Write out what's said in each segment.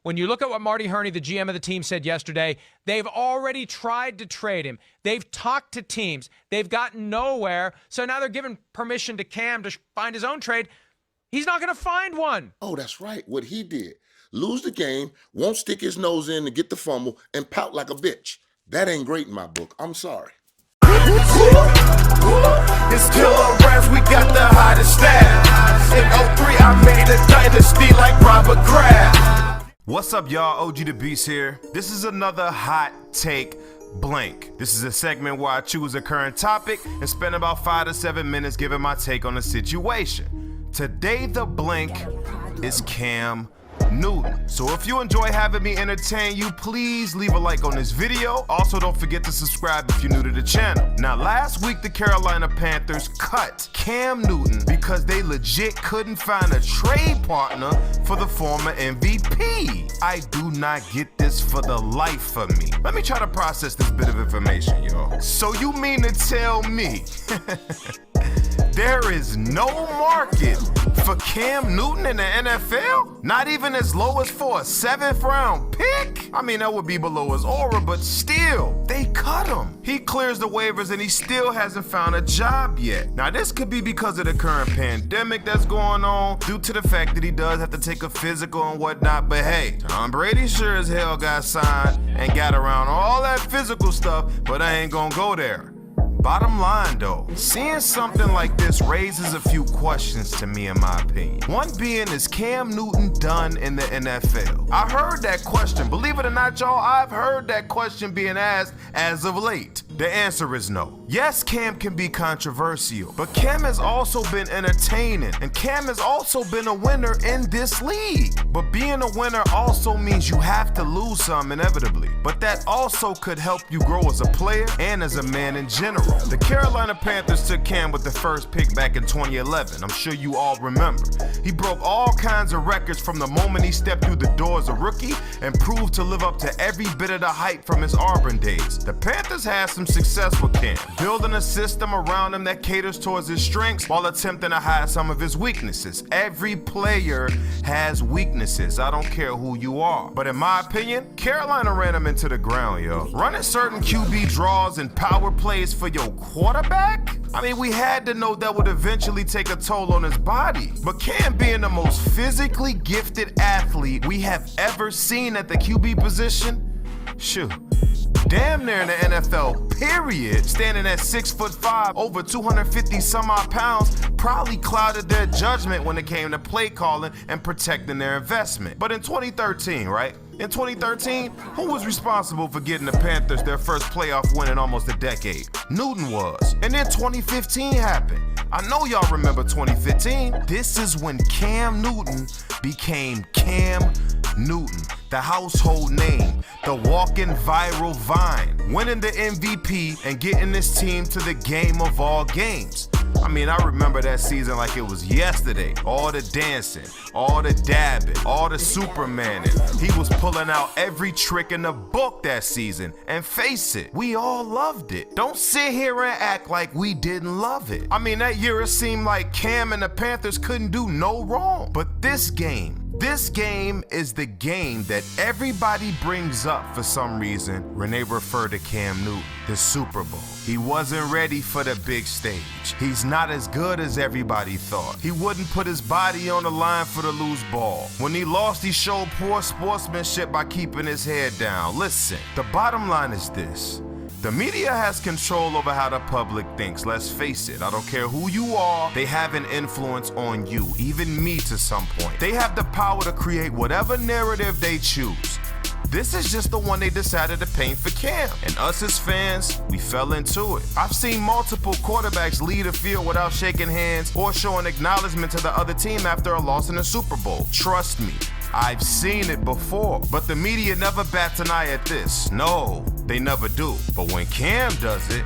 when you look at what Marty Herney, the GM of the team, said yesterday, they've already tried to trade him. They've talked to teams. They've gotten nowhere. So now they're giving permission to Cam to find his own trade. He's not going to find one. Oh, that's right. What he did. Lose the game, won't stick his nose in to get the fumble, and pout like a bitch. That ain't great in my book. I'm sorry. It's killer rats, we got the hottest staff. In 03, I made a dynasty like Robert Kraft. What's up, y'all? OG the Beast here. This is another hot take blank. This is a segment where I choose a current topic and spend about 5 to 7 minutes giving my take on the situation. Today, the blank is Cam Newton. So if you enjoy having me entertain you, please leave a like on this video. Also, don't forget to subscribe if you're new to the channel. Now, last week, the Carolina Panthers cut Cam Newton because they legit couldn't find a trade partner for the former MVP. I do not get this for the life of me. Let me try to process this bit of information, y'all. So you mean to tell me there is no market for Cam Newton in the NFL? Not even as low as for a 7th round pick? I mean, that would be below his aura, but still, they cut him. He clears the waivers and he still hasn't found a job yet. Now, this could be because of the current pandemic that's going on, due to the fact that he does have to take a physical and whatnot, but hey, Tom Brady sure as hell got signed and got around all that physical stuff, but I ain't gonna go there. Bottom line though, seeing something like this raises a few questions to me in my opinion. One being, is Cam Newton done in the NFL? I heard that question. Believe it or not, y'all, I've heard that question being asked as of late. The answer is no. Yes, Cam can be controversial, but Cam has also been entertaining, and Cam has also been a winner in this league. But being a winner also means you have to lose some inevitably. But that also could help you grow as a player and as a man in general. The Carolina Panthers took Cam with the first pick back in 2011. I'm sure you all remember. He broke all kinds of records from the moment he stepped through the door as a rookie and proved to live up to every bit of the hype from his Auburn days. The Panthers had some success with Cam, building a system around him that caters towards his strengths while attempting to hide some of his weaknesses. Every player has weaknesses. I don't care who you are. But in my opinion, Carolina ran him into the ground, yo. Running certain QB draws and power plays for your quarterback? I mean, we had to know that would eventually take a toll on his body. But Cam being the most physically gifted athlete we have ever seen at the QB position, shoot, damn near in the NFL, period, standing at 6'5", over 250 some odd pounds, probably clouded their judgment when it came to play calling and protecting their investment. But in 2013, right? In 2013, who was responsible for getting the Panthers their first playoff win in almost a decade? Newton was. And then 2015 happened. I know y'all remember 2015. This is when Cam Newton became Cam Newton, the household name, the walking viral vine, winning the MVP and getting this team to the game of all games. I mean, I remember that season like it was yesterday. All the dancing, all the dabbing, all the Supermaning. He was pulling out every trick in the book that season. And face it, we all loved it. Don't sit here and act like we didn't love it. I mean, that year it seemed like Cam and the Panthers couldn't do no wrong. But this game is the game that everybody brings up for some reason when they refer to Cam Newton, the Super Bowl. He wasn't ready for the big stage. He's not as good as everybody thought. He wouldn't put his body on the line for the loose ball. When he lost, he showed poor sportsmanship by keeping his head down. Listen, the bottom line is this. The media has control over how the public thinks. Let's face it, I don't care who you are, they have an influence on you, even me to some point. They have the power to create whatever narrative they choose. This is just the one they decided to paint for Cam. And us as fans, we fell into it. I've seen multiple quarterbacks lead a field without shaking hands or showing acknowledgement to the other team after a loss in the Super Bowl. Trust me, I've seen it before. But the media never bats an eye at this. No, they never do. But when Cam does it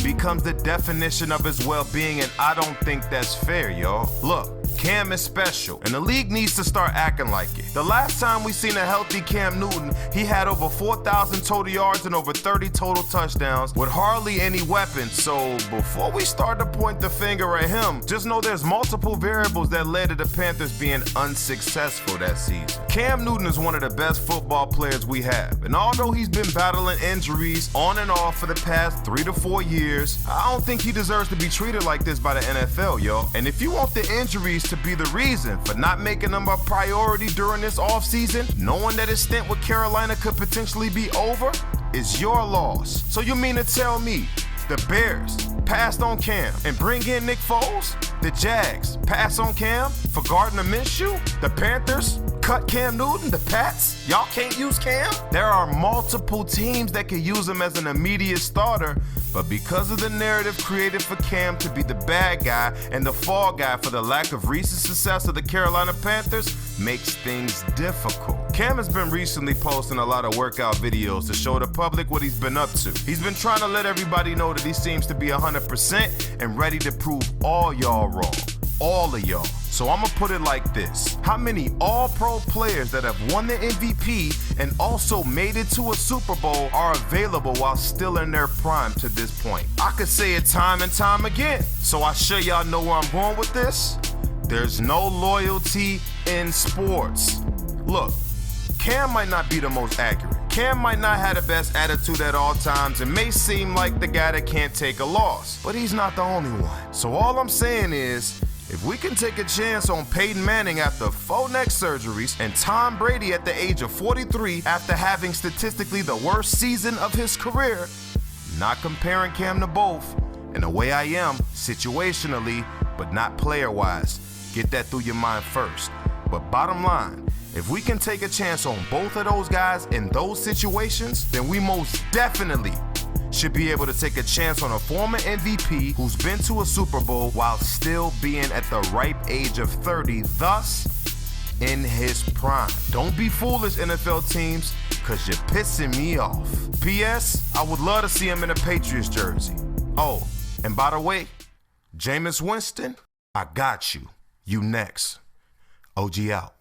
becomes the definition of his well-being, and I don't think that's fair, y'all. Look, Cam is special, and the league needs to start acting like it. The last time we seen a healthy Cam Newton, he had over 4,000 total yards and over 30 total touchdowns with hardly any weapons. So before we start to point the finger at him, just know there's multiple variables that led to the Panthers being unsuccessful that season. Cam Newton is one of the best football players we have, and although he's been battling injuries on and off for the past 3 to 4 years, I don't think he deserves to be treated like this by the NFL, yo. And if you want the injuries to be the reason for not making them a priority during this offseason, knowing that his stint with Carolina could potentially be over, is your loss. So you mean to tell me the Bears passed on Cam and bring in Nick Foles? The Jags pass on Cam for Gardner Minshew? The Panthers cut Cam Newton? The Pats? Y'all can't use Cam? There are multiple teams that could use him as an immediate starter, but because of the narrative created for Cam to be the bad guy and the fall guy for the lack of recent success of the Carolina Panthers makes things difficult. Cam has been recently posting a lot of workout videos to show the public what he's been up to. He's been trying to let everybody know that he seems to be 100% and ready to prove all y'all wrong. All of y'all. So I'ma put it like this. How many all-pro players that have won the MVP and also made it to a Super Bowl are available while still in their prime to this point? I could say it time and time again. So I sure y'all know where I'm going with this. There's no loyalty in sports. Look, Cam might not be the most accurate. Cam might not have the best attitude at all times and may seem like the guy that can't take a loss, but he's not the only one. So all I'm saying is, if we can take a chance on Peyton Manning after 4 neck surgeries and Tom Brady at the age of 43 after having statistically the worst season of his career, not comparing Cam to both, in the way I am, situationally, but not player-wise. Get that through your mind first. But bottom line, if we can take a chance on both of those guys in those situations, then we most definitely should be able to take a chance on a former MVP who's been to a Super Bowl while still being at the ripe age of 30, thus in his prime. Don't be foolish, NFL teams, because you're pissing me off. P.S. I would love to see him in a Patriots jersey. Oh, and by the way, Jameis Winston, I got you. You next. OG out.